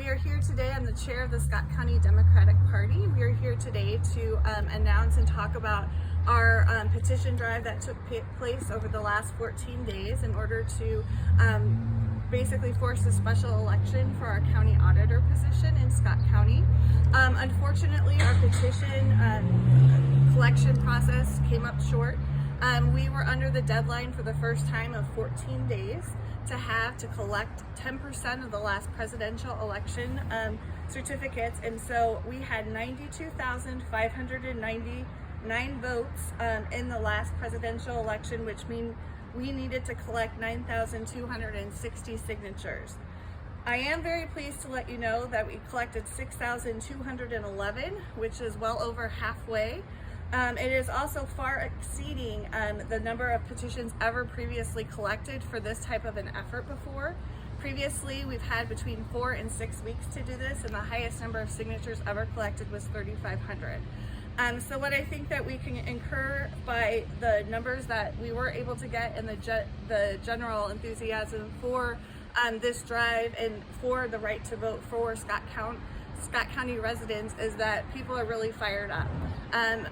we are here today. I'm the chair of the Scott County Democratic Party. We are here today to announce and talk about our petition drive that took place over the last 14 days in order to basically force a special election for our county auditor position in Scott County. Unfortunately, our petition collection process came up short. We were under the deadline for the first time of 14 days to collect 10% of the last presidential election certificates, and so we had 92,599 votes in the last presidential election, which means we needed to collect 9,260 signatures. I am very pleased to let you know that we collected 6,211, which is well over halfway. It is also far exceeding the number of petitions ever previously collected for this type of an effort before. Previously, we've had between 4 and 6 weeks to do this, and the highest number of signatures ever collected was 3,500. So what I think that we can incur by the numbers that we were able to get and the general enthusiasm for this drive and for the right to vote for Scott County residents is that people are really fired up.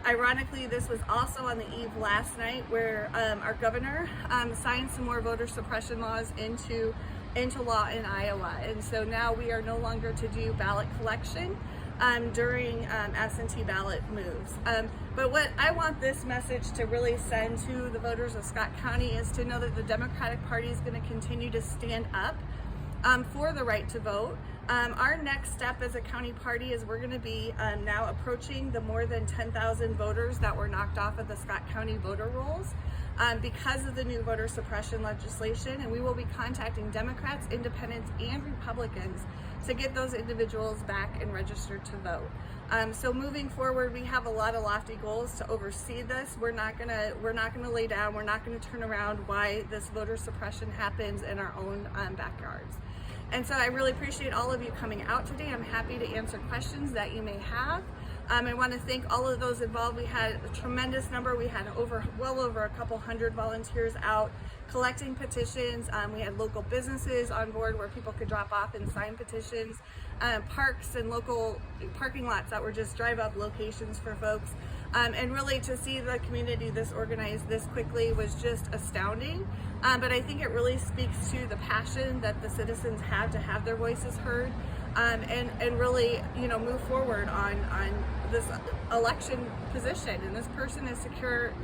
Ironically, this was also on the eve last night where our governor signed some more voter suppression laws into law in Iowa, and so now we are no longer to do ballot collection during absentee ballot moves. But what I want this message to really send to the voters of Scott County is to know that the Democratic Party is going to continue to stand up for the right to vote. Our next step as a county party is we're going to be now approaching the more than 10,000 voters that were knocked off of the Scott County voter rolls because of the new voter suppression legislation, and we will be contacting Democrats, Independents, and Republicans to get those individuals back and registered to vote. So moving forward, we have a lot of lofty goals to oversee this. We're not gonna lay down. We're not gonna turn around why this voter suppression happens in our own backyards. And so I really appreciate all of you coming out today. I'm happy to answer questions that you may have. I want to thank all of those involved. We had a tremendous number. We had well over a couple hundred volunteers out collecting petitions. We had local businesses on board where people could drop off and sign petitions. Parks and local parking lots that were just drive-up locations for folks. And really to see the community this organized this quickly was just astounding. But I think it really speaks to the passion that the citizens have to have their voices heard and really, move forward on this election position. And this person is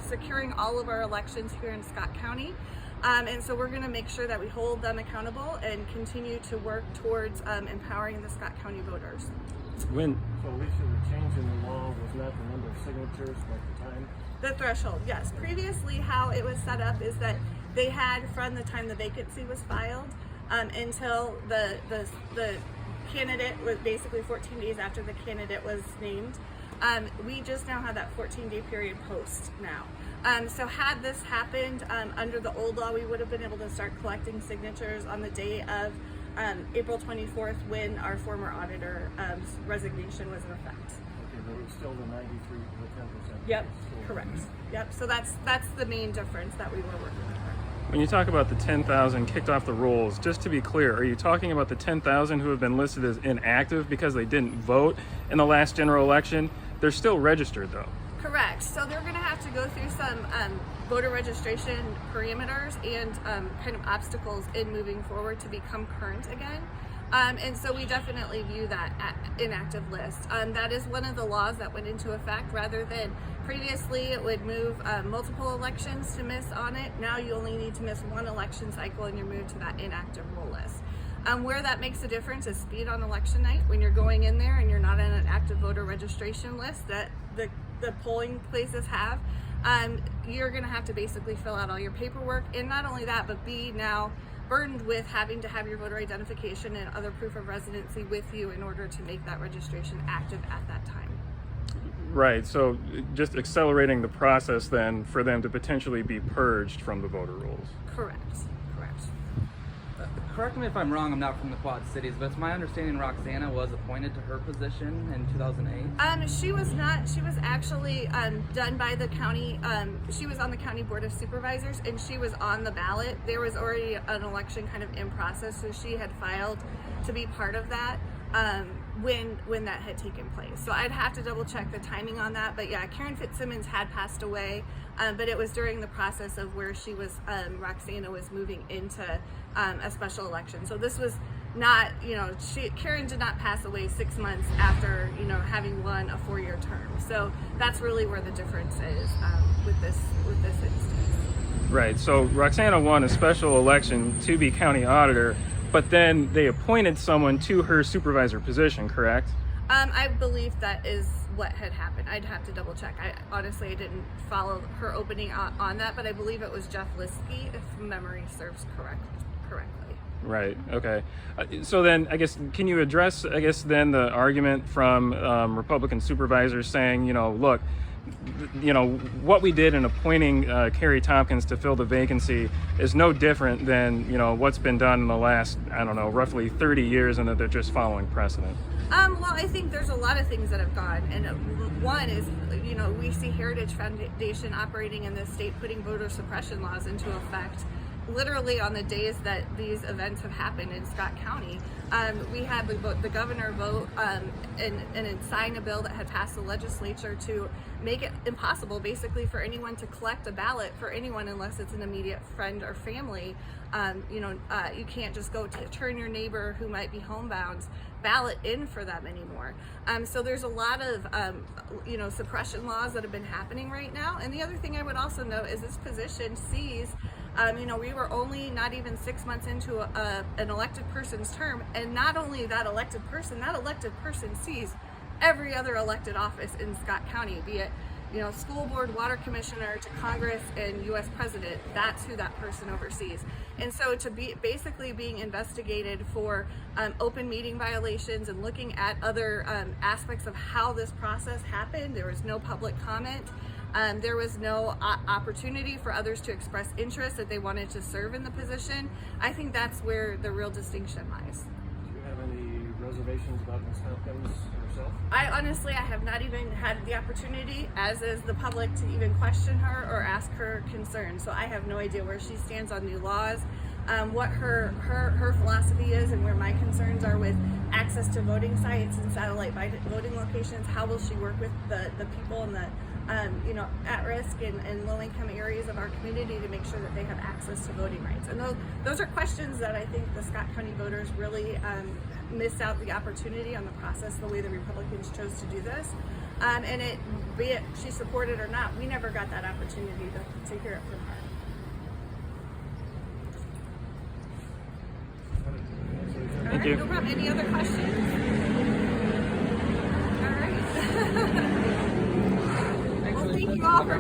securing all of our elections here in Scott County. And so we're going to make sure that we hold them accountable and continue to work towards empowering the Scott County voters. So Elesha, the change in the law was not the number of signatures, but the time? The threshold, yes. Previously, how it was set up is that they had from the time the vacancy was filed until the candidate was basically 14 days after the candidate was named. We just now have that 14-day period post now. So had this happened under the old law, we would have been able to start collecting signatures on the day of April 24th when our former auditor resignation was in effect. Okay, but it's still the 93, the 10%. Yep, correct. Yep, so that's the main difference that we were working with. When you talk about the 10,000 kicked off the rolls, just to be clear, are you talking about the 10,000 who have been listed as inactive because they didn't vote in the last general election? They're still registered though. Correct. So they're going to have to go through some voter registration parameters and kind of obstacles in moving forward to become current again. And so we definitely view that inactive list. That is one of the laws that went into effect. Rather than previously it would move multiple elections to miss on it, now you only need to miss one election cycle and you're moved to that inactive roll list. Where that makes a difference is speed on election night. When you're going in there and you're not on an active voter registration list that the polling places have, you're going to have to basically fill out all your paperwork. And not only that, but be now burdened with having to have your voter identification and other proof of residency with you in order to make that registration active at that time. Right, so just accelerating the process then for them to potentially be purged from the voter rolls. Correct. Correct me if I'm wrong, I'm not from the Quad Cities, but it's my understanding Roxana was appointed to her position in 2008. She was not. She was actually done by the county. She was on the county board of supervisors and she was on the ballot. There was already an election kind of in process, so she had filed to be part of that. when that had taken place. So I'd have to double check the timing on that. But yeah, Karen Fitzsimmons had passed away, but it was during the process of where she was, Roxana was moving into a special election. So this was not, Karen did not pass away 6 months after, having won a 4-year term. So that's really where the difference is with this instance. Right. So Roxana won a special election to be county auditor, but then they appointed someone to her supervisor position, correct? I believe that is what had happened. I'd have to double check. I didn't follow her opening on that, but I believe it was Jeff Liskey, if memory serves correctly. Right. Okay. So then, I guess, can you address, then the argument from Republican supervisors saying, look, what we did in appointing Carrie Tompkins to fill the vacancy is no different than, what's been done in the last, roughly 30 years, and that they're just following precedent? Well, I think there's a lot of things that have gone, and one is, we see Heritage Foundation operating in this state, putting voter suppression laws into effect literally on the days that these events have happened in Scott County. We had the governor vote and sign a bill that had passed the legislature to make it impossible basically for anyone to collect a ballot for anyone unless it's an immediate friend or family. You can't just go to turn your neighbor who might be homebound's ballot in for them anymore. So there's a lot of suppression laws that have been happening right now. And the other thing I would also note is this position sees we were only not even 6 months into an elected person's term, and not only that elected person sees every other elected office in Scott County, be it school board, water commissioner, to Congress and U.S. president. That's who that person oversees. And so to be basically being investigated for open meeting violations and looking at other aspects of how this process happened, there was no public comment. There was no opportunity for others to express interest that they wanted to serve in the position. I think that's where the real distinction lies. Do you have any reservations about Ms. Tompkins herself? I have not even had the opportunity, as is the public, to even question her or ask her concerns. So I have no idea where she stands on new laws, what her philosophy is, and where my concerns are with access to voting sites and satellite voting locations. How will she work with the people in the at risk and low-income areas of our community to make sure that they have access to voting rights? And those are questions that I think the Scott County voters really missed out the opportunity on the process, the way the Republicans chose to do this. And be it she supported or not, we never got that opportunity to hear it from her. Thank you. No problem. Any other questions? All right. Well, thank you all for